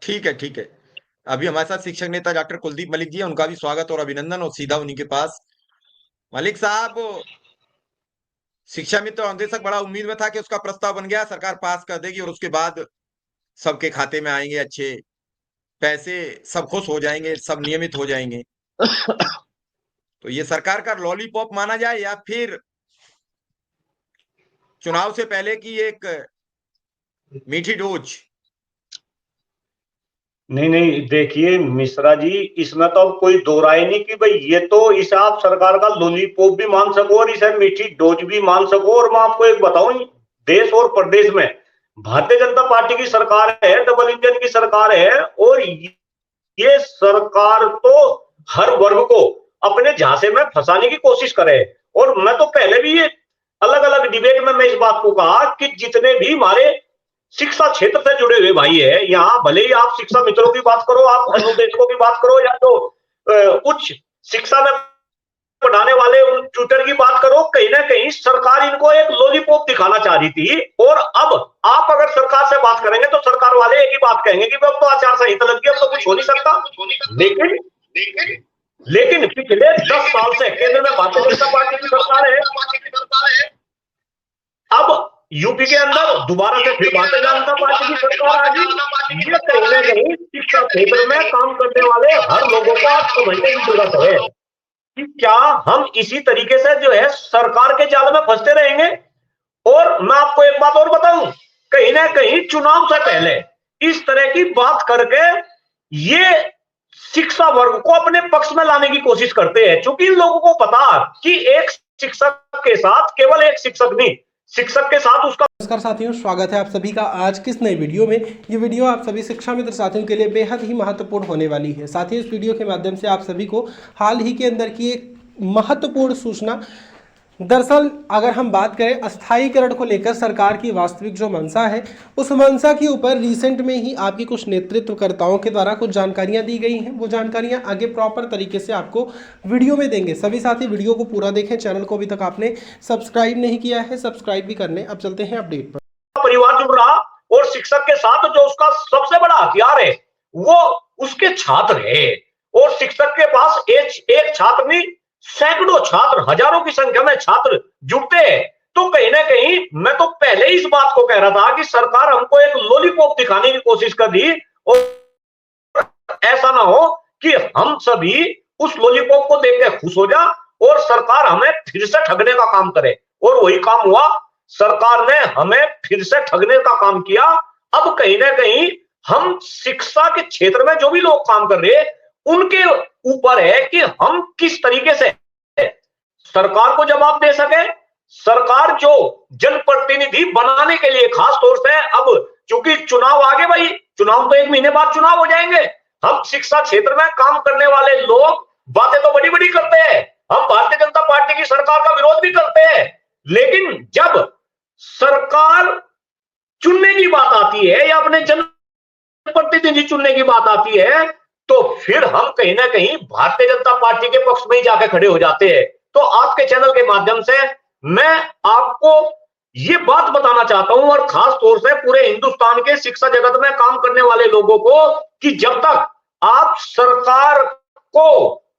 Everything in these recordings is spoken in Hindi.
ठीक है, ठीक है। अभी हमारे साथ शिक्षक नेता डॉक्टर कुलदीप मलिक जी हैं, उनका भी स्वागत और अभिनंदन और सीधा उन्हीं के पास। मलिक साहब, शिक्षा मित्र अनुदेशक बड़ा उम्मीद में था कि उसका प्रस्ताव बन गया, सरकार पास कर देगी और उसके बाद सबके खाते में आएंगे अच्छे पैसे, सब खुश हो जाएंगे, सब नियमित हो जाएंगे। तो ये सरकार का लॉलीपॉप माना जाए या फिर चुनाव से पहले की एक मीठी डोज? नहीं नहीं, देखिए मिश्रा जी, इसमें तो अब कोई दो राय नहीं कि भाई ये तो इसे आप सरकार का लॉलीपॉप भी मान सको और इसे मीठी डोज भी मान सको। और मैं आपको एक बताऊं, देश और प्रदेश में भारतीय जनता पार्टी की सरकार है, डबल इंजन की सरकार है, और ये सरकार तो हर वर्ग को अपने झांसे में फंसाने की कोशिश करे। और मैं तो पहले भी ये अलग अलग डिबेट में मैं इस बात को कहा कि जितने भी हमारे शिक्षा क्षेत्र से जुड़े हुए भाई है, यहाँ भले ही आप शिक्षा मित्रों की बात करो, आप अनुदेशकों की बात करो, या तो उच्च शिक्षा में पढ़ाने वाले उन ट्यूटर की बात करो, कहीं ना कहीं सरकार इनको एक लॉलीपॉप दिखाना चाह रही थी। और अब आप अगर सरकार से बात करेंगे तो सरकार वाले एक ही बात कहेंगे कि अब तो आचार संहिता लग गई, अब तो कुछ हो नहीं सकता। लेकिन लेकिन पिछले 10 साल से केंद्र में भारतीय जनता पार्टी की सरकार है, अब यूपी के अंदर दोबारा से फिर भारतीय जनता पार्टी की सरकार आ गई। ये कहीं ना कहीं शिक्षा क्षेत्र में काम करने वाले हर लोगों को आप समझने की जरूरत है कि क्या हम इसी तरीके से जो है सरकार के जाल में फंसते रहेंगे। और मैं आपको एक बात और बताऊं, कहीं ना कहीं चुनाव से पहले इस तरह की बात करके ये शिक्षा वर्ग को अपने पक्ष में लाने की कोशिश करते हैं, क्योंकि इन लोगों को पता कि एक शिक्षक के साथ केवल एक शिक्षक नहीं, शिक्षक के साथ उसका। नमस्कार साथियों, स्वागत है आप सभी का आज किस नई वीडियो में। ये वीडियो आप सभी शिक्षा मित्र साथियों के लिए बेहद ही महत्वपूर्ण होने वाली है। साथ ही इस वीडियो के माध्यम से आप सभी को हाल ही के अंदर की एक महत्वपूर्ण सूचना, दरअसल अगर हम बात करें अस्थायीकरण को लेकर सरकार की वास्तविक जो मंशा है, उस मंशा के ऊपर रिसेंट में ही आपकी कुछ नेतृत्वकर्ताओं के द्वारा कुछ जानकारियां दी गई हैं। वो जानकारियां आगे प्रॉपर तरीके से आपको वीडियो में देंगे। सभी साथी वीडियो को पूरा देखें। चैनल को अभी तक आपने सब्सक्राइब नहीं किया है, सब्सक्राइब भी करने। अब चलते हैं अपडेट पर। परिवार जुड़ रहा और शिक्षक के साथ जो उसका सबसे बड़ा हथियार है वो उसके छात्र है। और शिक्षक के पास एक छात्र नहीं, सैकड़ों छात्र, हजारों की संख्या में छात्र जुड़ते हैं। तो कहीं ना कहीं मैं तो पहले ही इस बात को कह रहा था कि सरकार हमको एक लॉलीपॉप दिखाने की कोशिश कर दी, और ऐसा ना हो कि हम सभी उस लॉलीपॉप को देख के खुश हो जा और सरकार हमें फिर से ठगने का काम करे। और वही काम हुआ, सरकार ने हमें फिर से ठगने का काम किया। अब कहीं ना कहीं हम शिक्षा के क्षेत्र में जो भी लोग काम कर रहे हैं उनके ऊपर है कि हम किस तरीके से सरकार को जवाब दे सके। सरकार जो जनप्रतिनिधि बनाने के लिए खास तौर से, अब चूंकि चुनाव आगे, भाई चुनाव तो 1 महीने बाद चुनाव हो जाएंगे, हम शिक्षा क्षेत्र में काम करने वाले लोग बातें तो बड़ी बड़ी करते हैं, हम भारतीय जनता पार्टी की सरकार का विरोध भी करते हैं, लेकिन जब सरकार चुनने की बात आती है या अपने जनप्रतिनिधि चुनने की बात आती है तो फिर हम कहीं ना कहीं भारतीय जनता पार्टी के पक्ष में ही जाकर खड़े हो जाते हैं। तो आपके चैनल के माध्यम से मैं आपको ये बात बताना चाहता हूं, और खास तौर से पूरे हिंदुस्तान के शिक्षा जगत में काम करने वाले लोगों को, कि जब तक आप सरकार को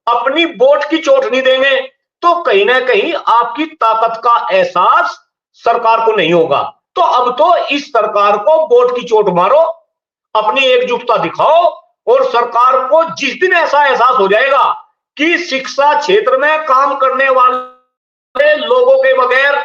अपनी वोट की चोट नहीं देंगे तो कहीं ना कहीं आपकी ताकत का एहसास सरकार को नहीं होगा। तो अब तो इस सरकार को वोट की चोट मारो, अपनी एकजुटता दिखाओ, और सरकार को जिस दिन ऐसा एहसास हो जाएगा कि शिक्षा क्षेत्र में काम करने वाले लोगों के बगैर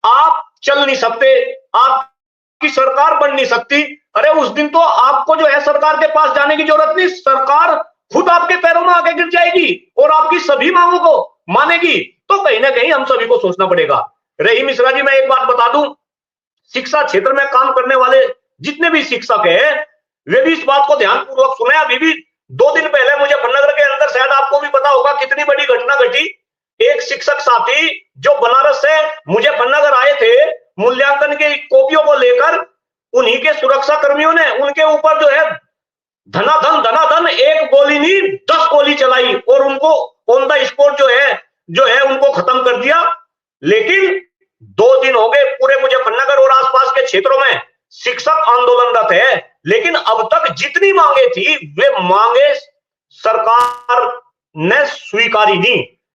आप चल नहीं सकते, आपकी सरकार बन नहीं सकती, अरे उस दिन तो आपको जो है सरकार के पास जाने की जरूरत नहीं, सरकार खुद आपके पैरों में आके गिर जाएगी और आपकी सभी मांगों को मानेगी। तो कहीं ना कहीं हम सभी को सोचना पड़ेगा। रही मिश्रा जी, मैं एक बात बता दूं, शिक्षा क्षेत्र में काम करने वाले जितने भी शिक्षक हैं वे भी इस बात को ध्यानपूर्वक सुने। अभी भी 2 दिन पहले मुजफ्फरनगर के अंदर, शायद आपको भी पता होगा, कितनी बड़ी घटना घटी। एक शिक्षक साथी जो बनारस से मुजफ्फरनगर आए थे मूल्यांकन की कॉपियों को लेकर, उन्हीं के सुरक्षा कर्मियों ने उनके ऊपर जो है धनाधन एक गोली नहीं 10 गोली चलाई और उनको ऑन द स्पॉट जो है उनको खत्म कर दिया। लेकिन 2 दिन हो गए पूरे मुजफ्फरनगर और आसपास के क्षेत्रों में शिक्षक आंदोलनरत है, लेकिन अब तक जितनी मांगे थी वे मांगे सरकार ने स्वीकारी नहीं।